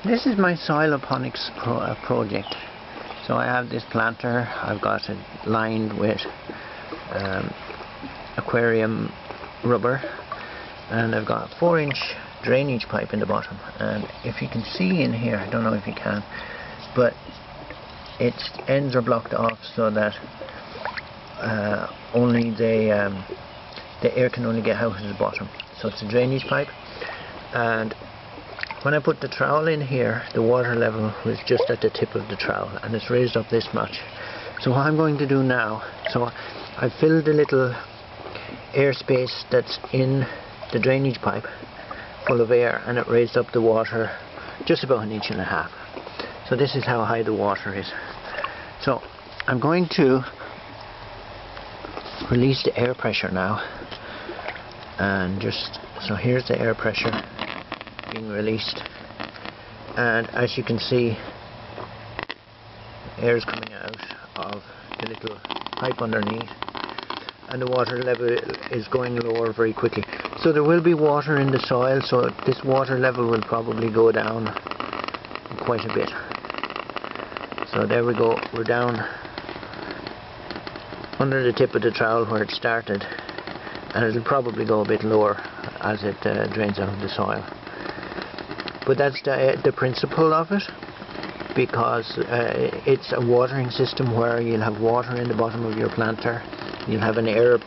This is my Soiloponics project. So I have this planter, I've got it lined with aquarium rubber, and I've got a 4-inch drainage pipe in the bottom. And if you can see in here, I don't know if you can, but its ends are blocked off so that only the air can only get out of the bottom. So it's a drainage pipe, and when I put the trowel in here, the water level was just at the tip of the trowel, and it's raised up this much. So what I'm going to do now, so I filled the little airspace that's in the drainage pipe full of air, and it raised up the water just about 1.5 inches. So this is how high the water is. So I'm going to release the air pressure now, and so here's the air pressure being released, and as you can see, air is coming out of the little pipe underneath, and the water level is going lower very quickly. So there will be water in the soil, so this water level will probably go down quite a bit. So there we go, we're down under the tip of the trowel where it started, and it'll probably go a bit lower as it drains out of the soil. But that's the principle of it, because it's a watering system where you'll have water in the bottom of your planter, you'll have an air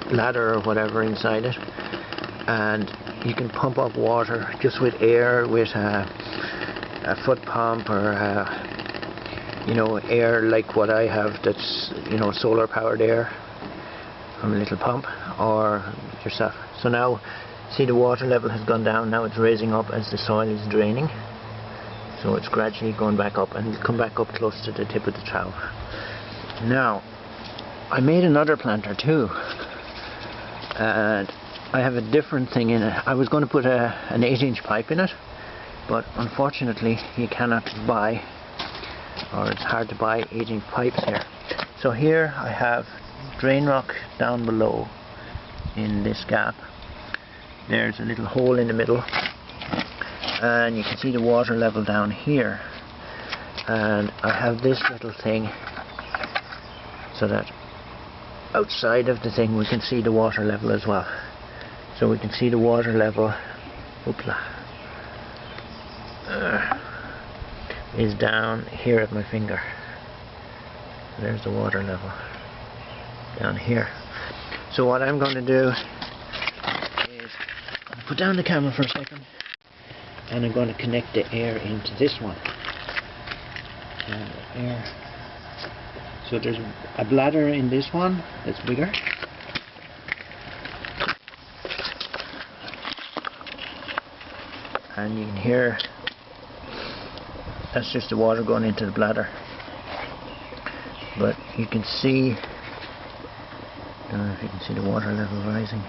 ladder or whatever inside it, and you can pump up water just with air, with a foot pump, or air like what I have, that's solar powered air from a little pump, or yourself. So now see, the water level has gone down. Now it's raising up as the soil is draining, so it's gradually going back up, and it'll come back up close to the tip of the trowel. Now I made another planter too, and I have a different thing in it. I was going to put an 8-inch pipe in it, but unfortunately you cannot buy, or it's hard to buy 8-inch pipes here. So here I have drain rock down below in this gap. There's a little hole in the middle, and you can see the water level down here, and I have this little thing so that outside of the thing we can see the water level as well. So we can see the water level is down here at my finger. There's the water level down here. So what I'm going to do, put down the camera for a second, and I'm going to connect the air into this one. So there's a bladder in this one that's bigger, and you can hear that's just the water going into the bladder. But you can see, I don't know if you can see the water level rising.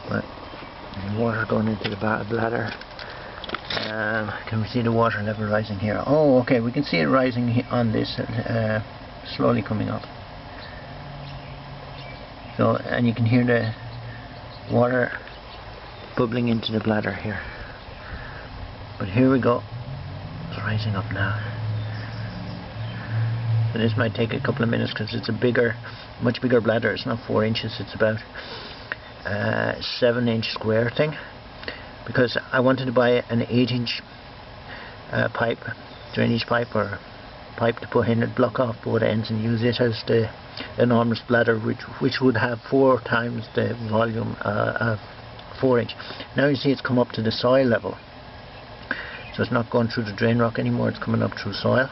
But water going into the bladder. Can we see the water level rising here? Oh, okay, we can see it rising on this, slowly coming up. So, and you can hear the water bubbling into the bladder here. But here we go, it's rising up now. So this might take a couple of minutes because it's a much bigger bladder. It's not 4 inches, it's about 7-inch square thing, because I wanted to buy an 8-inch pipe, drainage pipe, or pipe to put in it, block off both ends, and use it as the enormous bladder, which would have 4 times the volume of 4-inch. Now you see it's come up to the soil level, so it's not going through the drain rock anymore, it's coming up through soil,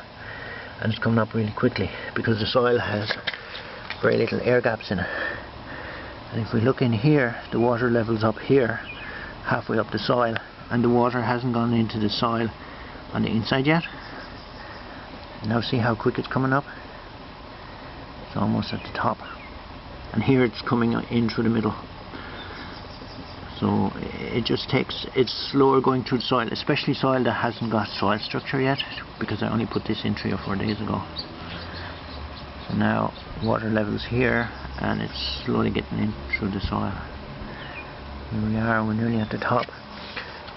and it's coming up really quickly because the soil has very little air gaps in it. And if we look in here, the water level's up here, halfway up the soil, and the water hasn't gone into the soil on the inside yet. Now see how quick it's coming up? It's almost at the top, and here it's coming in through the middle. So it's slower going through the soil, especially soil that hasn't got soil structure yet, because I only put this in 3 or 4 days ago. So now water levels here, and it's slowly getting in through the soil. Here we are, we're nearly at the top.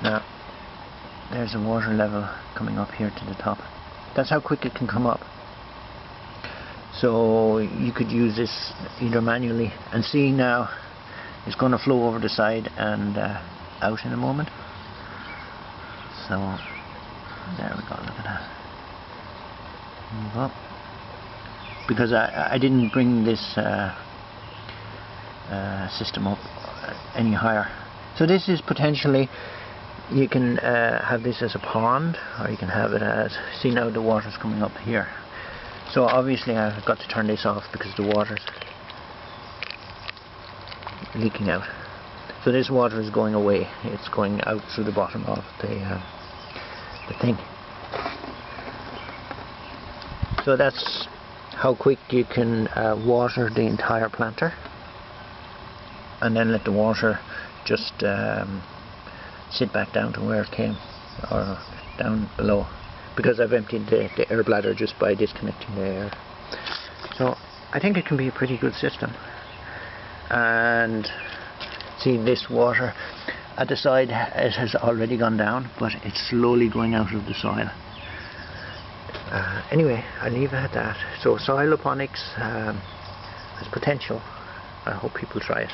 Now, there's the water level coming up here to the top. That's how quick it can come up. So you could use this either manually, and see now it's going to flow over the side and out in a moment. So there we go, look at that. Move up. Because I didn't bring this system up any higher. So this is potentially, you can have this as a pond, or you can have it as, see now the water's coming up here. So obviously I've got to turn this off because the water's leaking out. So this water is going away. It's going out through the bottom of the thing. So that's how quick you can water the entire planter, and then let the water just sit back down to where it came, or down below, because I've emptied the air bladder just by disconnecting the air. So I think it can be a pretty good system. And see, this water at the side, it has already gone down, but it's slowly going out of the soil. Anyway, I'll leave it at that. So Soiloponics has potential. I hope people try it.